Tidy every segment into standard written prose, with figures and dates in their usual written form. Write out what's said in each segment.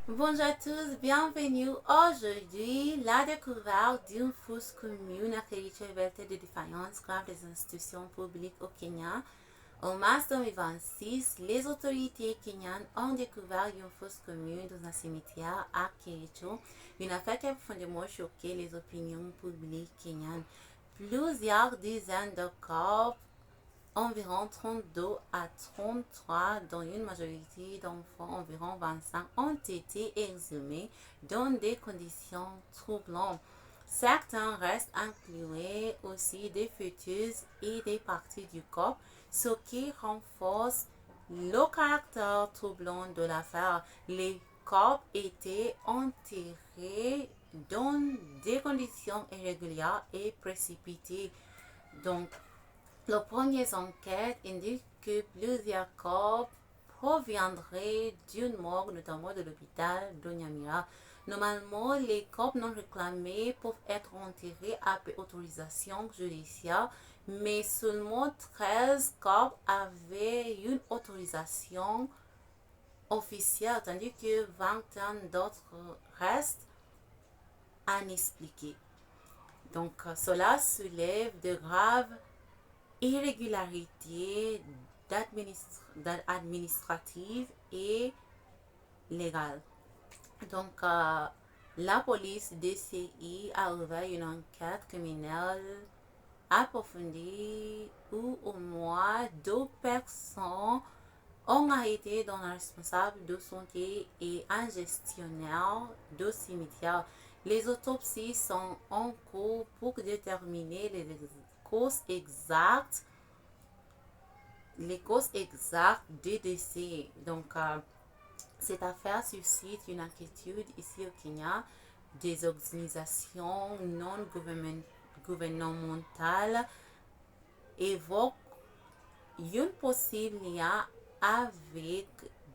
Bonjour à tous, bienvenue. Aujourd'hui, la découverte d'une fosse commune à réalité de défaillance grave des institutions publiques au Kenya. En mars 2026, les autorités kenyanes ont découvert une fosse commune dans un cimetière à Kericho, une affaire qui a profondément choqué les opinions publiques kenyanes. Plusieurs dizaines de corps, environ 32 à 33, dont une majorité d'enfants, environ 25, ont été exhumés dans des conditions troublantes. Certains restent inclus aussi des fœtus et des parties du corps, ce qui renforce le caractère troublant de l'affaire. Les corps étaient enterrés dans des conditions irrégulières et précipitées. Donc, les premières enquêtes indiquent que plusieurs corps proviendraient d'une morgue, notamment de l'hôpital de Nyamira. Normalement, les corps non réclamés peuvent être enterrés après autorisation judiciaire, mais seulement 13 corps avaient une autorisation officielle, tandis que 21 d'autres restent inexpliqués. Donc, cela soulève de graves irrégularités administratives et légales. Donc, la police DCI a ouvert une enquête criminelle approfondie où au moins 2 personnes ont été dans un responsable de santé et un gestionnaire de cimetière. Les autopsies sont en cours pour déterminer causes exactes les causes exactes des décès. Donc, cette affaire suscite une inquiétude ici au Kenya. Des organisations non gouvernementales évoquent une possible lien avec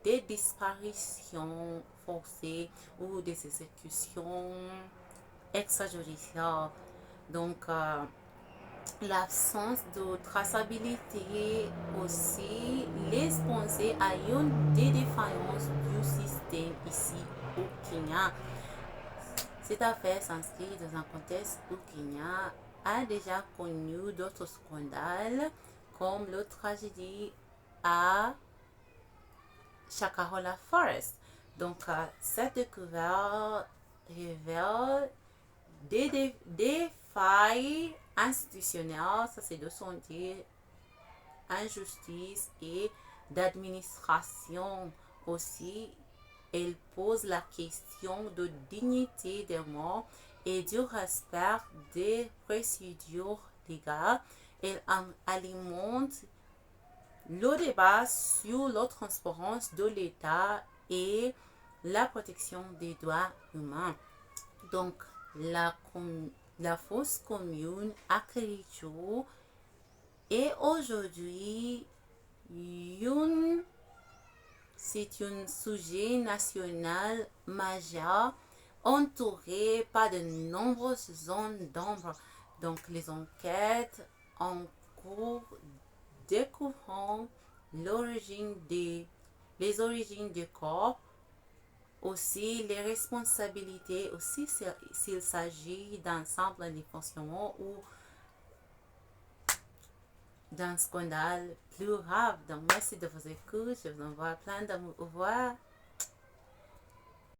des disparitions forcées ou des exécutions extrajudiciaires. Donc, l'absence de traçabilité aussi laisse penser à une des défaillances du système ici au Kenya. Cette affaire s'inscrit dans un contexte où Kenya a déjà connu d'autres scandales comme la tragédie à Shakahola Forest. Donc, cette découverte révèle des failles institutionnelles, ça c'est de santé, injustice et d'administration aussi. Elle pose la question de dignité des morts et du respect des procédures légales. Elle alimente le débat sur la transparence de l'État et la protection des droits humains. Donc, la fosse commune à Kericho est aujourd'hui c'est un sujet national majeur entouré par de nombreuses zones d'ombre. Donc, les enquêtes en cours découvrant les origines des corps, aussi les responsabilités, aussi s'il s'agit d'un simple dysfonctionnement ou d'un scandale plus grave. Donc, merci de vos écoutes. Je vous envoie plein d'amour. Au revoir.